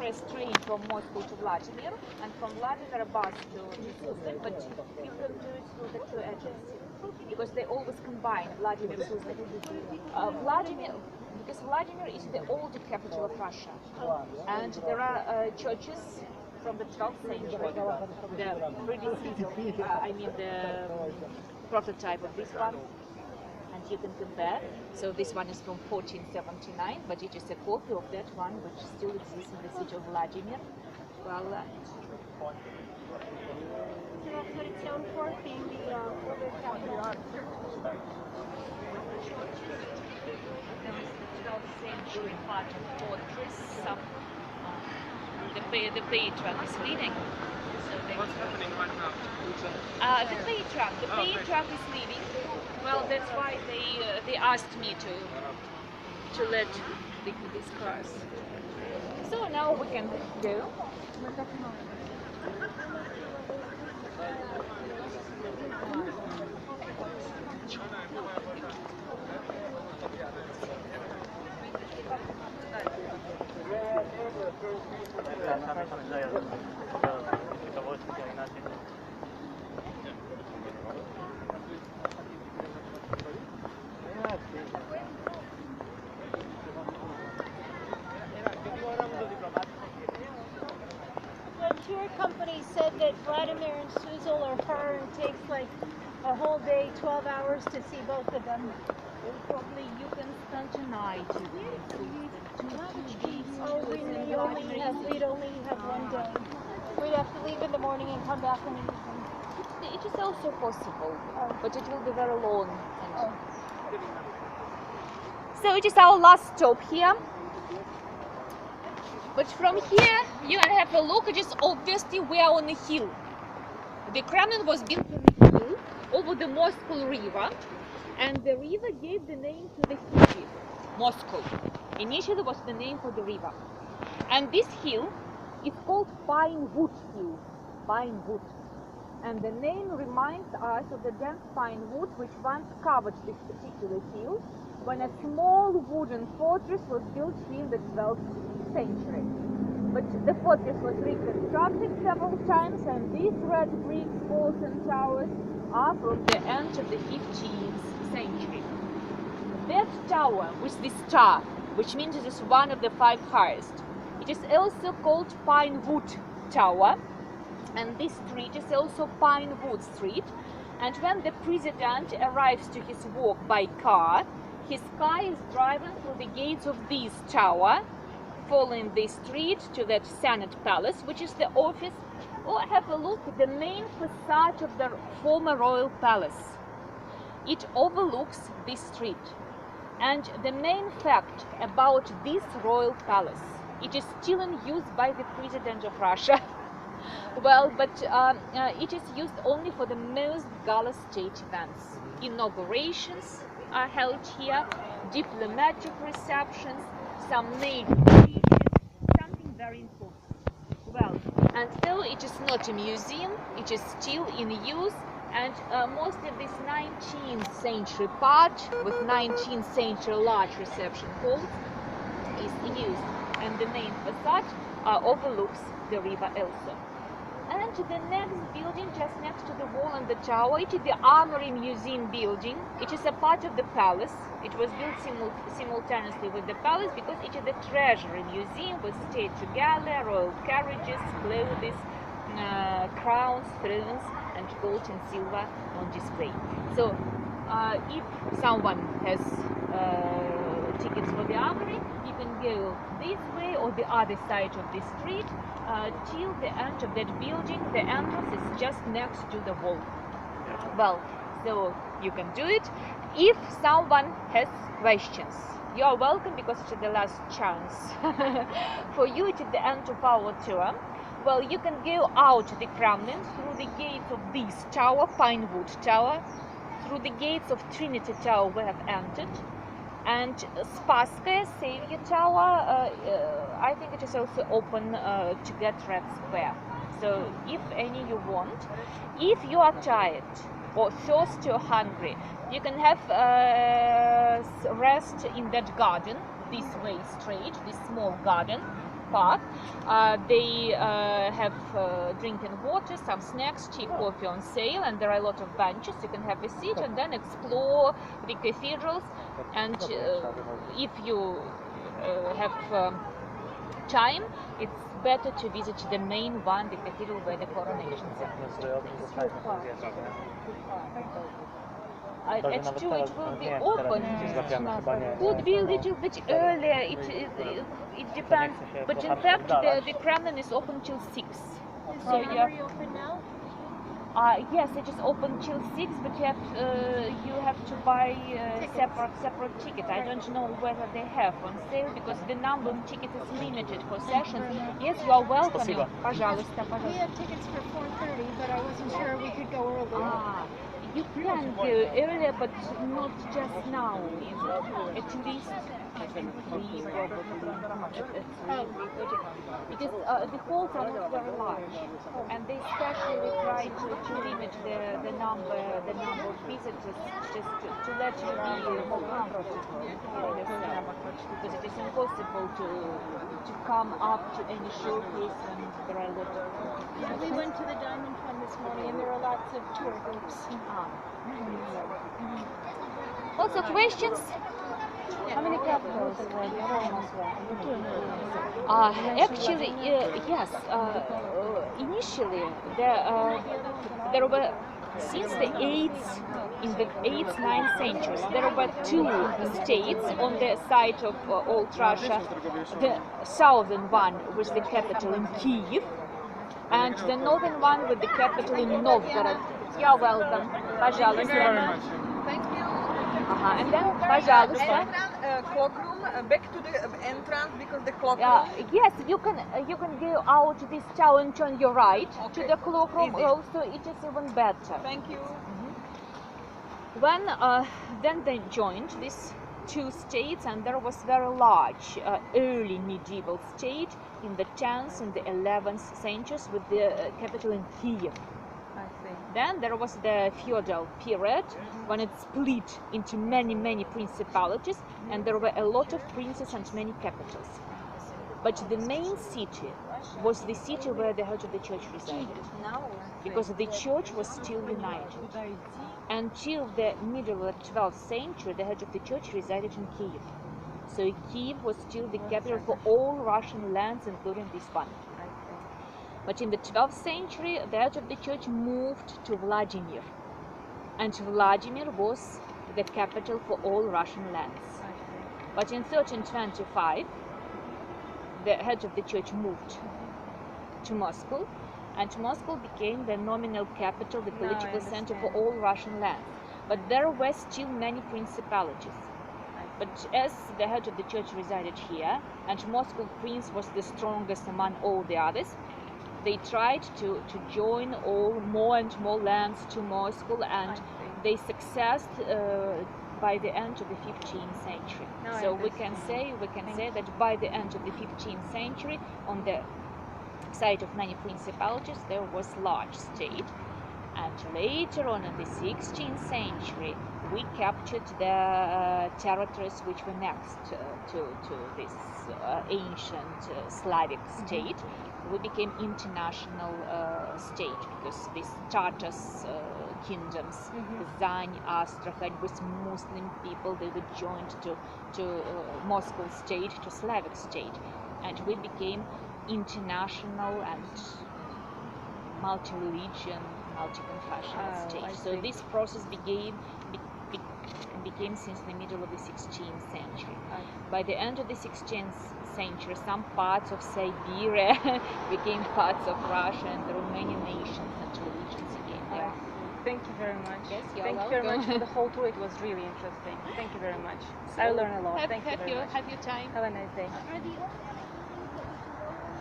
express train from Moscow to Vladimir, and from Vladimir a bus to Suzdal, but you can do it through the two agencies because they always combine Vladimir Suzdal. Because Vladimir is the oldest capital of Russia, and there are churches from the 12th century, the predecessor, the prototype of this one, and you can compare. So this one is from 1479, but it is a copy of that one which still exists in the city of Vladimir. Well, so that's what it's known for, being the older capital. There is the 12th century part of fortress. The patriarch is leaving. What's happening right now? The patriarch is leaving. Well, that's why they asked me to let this pass. So now we can go. The tour company said that Vladimir and Suzdal are far and takes like a whole day, 12 hours to see both of them. Probably you can spend a night. Oh, we'd only have one day. We'd have to leave in the morning and come back in the evening. It is also possible, but it will be very long. So it is our last stop here. But from here you can have a look. It is obviously we are on a hill. The Kremlin was built on a hill over the Moscow River, and the river gave the name to the city, Moscow. Initially was the name for the river. And this hill is called Pine Wood Hill. Pine Wood. And the name reminds us of the dense pine wood which once covered this particular hill when a small wooden fortress was built here in the 12th century. But the fortress was reconstructed several times, and these red brick walls and towers are from the end of the 15th century. That tower with the star, which means it is one of the 5 highest, it is also called Pine Wood Tower, and this street is also Pine Wood Street. And when the president arrives to his work by car, his car is driven through the gates of this tower, following this street to that Senate Palace, which is the office, or have a look at the main facade of the former royal palace. It overlooks this street. And the main fact about this royal palace, it is still in use by the President of Russia. Well, but it is used only for the most gala state events. Inaugurations are held here, diplomatic receptions, some major speeches, something very important. Well, and though it is not a museum, it is still in use, and most of this 19th century part with 19th century large reception halls is used, and the main facade overlooks the river also. And the next building just next to the wall and the tower, it is the Armory Museum building. It is a part of the palace. It was built simultaneously with the palace because it is a treasury museum with state regalia, royal carriages, clothes, crowns, thrones, and gold and silver on display. So if someone has tickets for the Armory, you can go this way or the other side of the street till the end of that building. The entrance is just next to the wall. Well, so you can do it. If someone has questions, you are welcome, because it's the last chance for you at the end of our tour. Well, you can go out to the Kremlin through the gates of this tower, Pinewood Tower, through the gates of Trinity Tower we have entered, and Spasskaya Savior Tower, I think it is also open to get Red Square. So if any you want, if you are tired or thirsty or hungry, you can have rest in that garden, this way straight, this small garden, park. They have drinking water, some snacks, cheap coffee on sale, and there are a lot of benches. You can have a seat and then explore the cathedrals. And if you have time, it's better to visit the main one, the cathedral where the coronation ceremony. At 2 it will be open. Could be a little bit earlier. It depends. But in fact, the Kremlin is open till 6. Is So the you have, gallery open now? yes, it is open till 6, but you have to buy separate ticket. I don't know whether they have on sale because the number of tickets is limited for sessions. Yes, you are welcome. Спасибо. Пожалуйста, We пожалуйста. have tickets for 4:30, but I wasn't sure we could go early. You can go earlier, but not just now. At least I think 3 probably. Because the halls are not very large, and they especially try to limit the number of visitors just to let you be more comfortable yourself. Because it is impossible to come up to any showcase when there are a lot of Yeah, we went to the Diamond Fund this morning, and there were lots of tour groups. Lots of questions? How many capitals Actually, yes. Initially, there were since the 8th, 9th centuries, there were 2 states on the side of old Russia. The southern one was the capital in Kiev, and the northern one with the capital in Novgorod. You're welcome. Пожалуйста. Thank you. And then, пожалуйста. Clock room, back to the entrance because the clock room. Yes, you can go out this tower and turn your right to Okay. the clock room. Easy. Also, it is even better. Thank you. When then they joined these 2 states, and there was very large early medieval state in the 10th and the 11th centuries with the capital in Kiev. I see. Then there was the feudal period when it split into many principalities, and there were a lot of princes and many capitals. But the main city was the city where the head of the church resided, because the church was still united. Until the middle of the 12th century, the head of the church resided in Kiev. So Kiev was still the capital for all Russian lands, including this one. But in the 12th century, the head of the church moved to Vladimir, and Vladimir was the capital for all Russian lands. But in 1325, the head of the church moved to Moscow, and Moscow became the nominal capital, the political center for all Russian lands. But there were still many principalities. But as the head of the church resided here, and Moscow prince was the strongest among all the others, they tried to join all more and more lands to Moscow, and they succeeded by the end of the 15th century. So we can say that by the end of the 15th century, on the side of many principalities, there was large state, and later on in the 16th century, we captured the territories which were next to this ancient Slavic state. We became international state because these Tartars kingdoms, Kazan, Astrakhan, with Muslim people, they were joined to Moscow state, to Slavic state, and we became international and multi-religion, multi-confessional state. So this process became since the middle of the 16th century. By the end of the 16th century, some parts of Siberia became parts of Russia, and there were many nations and religions again there. Thank you very much. Yes, you're Thank you very much for the whole tour. It was really interesting. Thank you very much. I learned a lot. Thank you very much. Have your time. Have a nice day. Are the